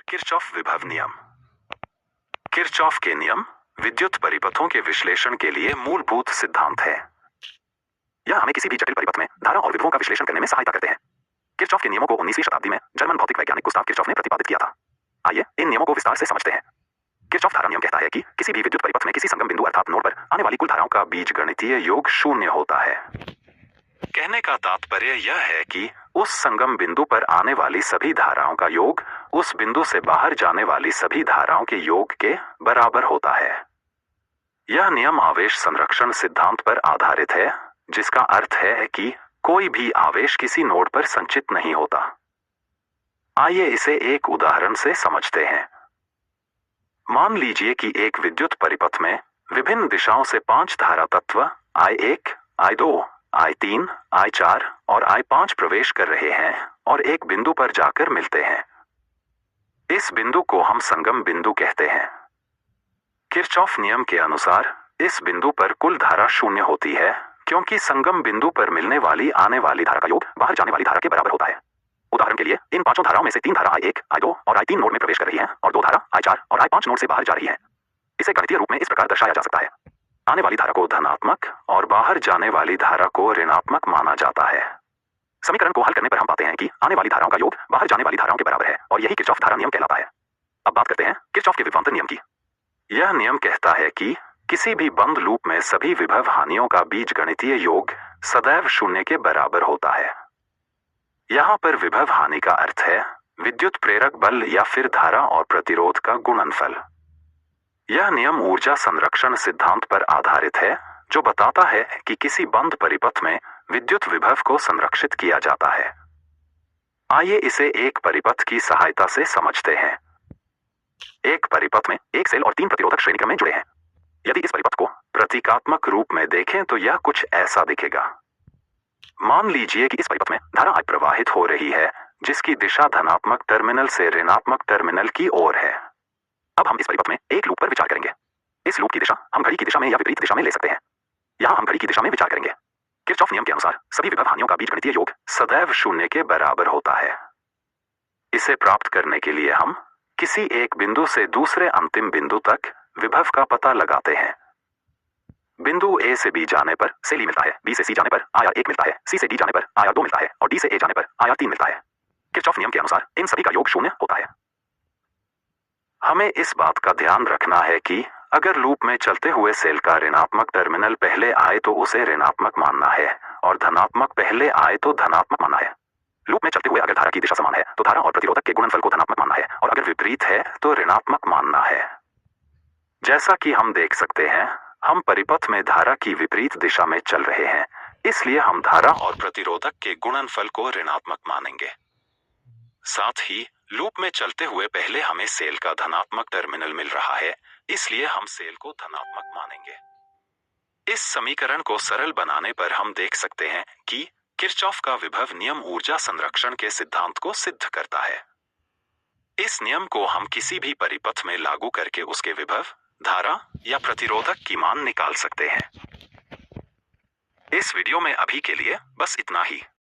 Kirchhoff विभव नियम। Kirchhoff के नियम विद्युत परिपथों के विश्लेषण के लिए मूलभूत सिद्धांत है। यह हमें किसी भी जटिल परिपथ में धारा और विभवों का विश्लेषण करने में सहायता करते हैं। किरचॉफ के नियमों को 19वीं शताब्दी में जर्मन भौतिक वैज्ञानिक गुस्ताव किरचॉफ ने प्रतिपादित किया था। आइए इन नियमों को विस्तार से समझते हैं। किरचॉफ धारा नियम कहता है कि किसी भी विद्युत परिपथ में किसी संगम बिंदु अर्थात नोड पर आने वाली कुल धाराओं का बीजगणितीय योग शून्य होता है। कहने का तात्पर्य यह है कि उस संगम बिंदु पर आने वाली सभी धाराओं का योग उस बिंदु से बाहर जाने वाली सभी धाराओं के योग के बराबर होता है। यह नियम आवेश संरक्षण सिद्धांत पर आधारित है, जिसका अर्थ है कि कोई भी आवेश किसी नोड पर संचित नहीं होता। आइए इसे एक उदाहरण से समझते हैं। मान लीजिए कि एक विद्युत परिपथ में विभिन्न दिशाओं से 5 धारा तत्व I1, I2, I3, I4 और I5 प्रवेश कर रहे हैं और एक बिंदु पर जाकर मिलते हैं। इस बिंदु को हम संगम बिंदु कहते हैं। किरचॉफ नियम के अनुसार इस बिंदु पर कुल धारा शून्य होती है, क्योंकि संगम बिंदु पर मिलने वाली आने वाली धारा का योग बाहर जाने वाली धारा के बराबर होता है। उदाहरण के लिए इन 5 धाराओं में से 3 धारा I1, I2 और I3 नोड में प्रवेश कर रही हैं और 2 धारा I4 और I5 नोड से बाहर जा रही हैं। इसे गणितीय रूप में इस प्रकार दर्शाया जा सकता है। आने वाली धारा को धनात्मक और बाहर जाने वाली धारा को ऋणात्मक माना जाता है। समीकरण को हल करने पर हम पाते हैं कि आने वाली धाराओं का योग बाहर जाने वाली धाराओं के बराबर है और यही किरचॉफ धारा नियम कहलाता है। अब बात करते हैं किरचॉफ के विभवांतर नियम की। यह नियम कहता है कि किसी भी बंद लूप में सभी विभव हानियों का बीजगणितीय योग सदैव शून्य के बराबर होता है। यहाँ पर विभव हानि का अर्थ है विद्युत प्रेरक बल या फिर धारा और प्रतिरोध का गुणनफल। यह नियम ऊर्जा संरक्षण सिद्धांत पर आधारित है, जो बताता है कि किसी बंद परिपथ में विद्युत विभव को संरक्षित किया जाता है। आइए इसे एक परिपथ की सहायता से समझते हैं। एक परिपथ में एक सेल और 3 प्रतिरोधक श्रेणी क्रम में जुड़े हैं। यदि इस परिपथ को प्रतीकात्मक रूप में देखें तो यह कुछ ऐसा दिखेगा। मान लीजिए कि इस परिपथ में धारा I प्रवाहित हो रही है, जिसकी दिशा धनात्मक टर्मिनल से ऋणात्मक टर्मिनल की ओर है। अब हम इस परिपथ में एक लूप पर विचार करेंगे। इस लूप की दिशा हम घड़ी की दिशा में या विपरीत दिशा में ले सकते हैं। यहाँ हम घड़ी की दिशा में विचार करेंगे। किरचॉफ नियम के अनुसार सभी विभव हानियों का बीजगणितीय योग सदैव शून्य के बराबर होता है। इसे प्राप्त करने के लिए हम किसी एक बिंदु से दूसरे अंतिम बिंदु तक विभव का पता लगाते हैं। बिंदु A से B जाने पर से ली मिलता है, B से C जाने पर IR1 मिलता है, C से D जाने पर IR2 मिलता है और D से A जाने पर IR3 मिलता है। किरचॉफ नियम के अनुसार इन सभी का योग शून्य होता है। हमें इस बात का ध्यान रखना है कि अगर लूप में चलते हुए सेल का ऋणात्मक टर्मिनल पहले आए तो उसे ऋणात्मक मानना है और धनात्मक पहले आए तो धनात्मक मानना है। लूप में चलते हुए अगर धारा की दिशा समान है तो धारा और प्रतिरोधक के गुणनफल को धनात्मक मानना है और अगर विपरीत है तो ऋणात्मक मानना है। जैसा कि हम देख सकते हैं, हम परिपथ में धारा की विपरीत दिशा में चल रहे हैं, इसलिए हम धारा और प्रतिरोधक के गुणनफल को ऋणात्मक मानेंगे। साथ ही लूप में चलते हुए पहले हमें सेल का धनात्मक टर्मिनल मिल रहा है, इसलिए हम सेल को धनात्मक मानेंगे। इस समीकरण को सरल बनाने पर हम देख सकते हैं कि किरचॉफ का विभव नियम ऊर्जा संरक्षण के सिद्धांत को सिद्ध करता है। इस नियम को हम किसी भी परिपथ में लागू करके उसके विभव, धारा या प्रतिरोधक की मान निकाल सकते हैं। इस वीडियो में अभी के लिए बस इतना ही।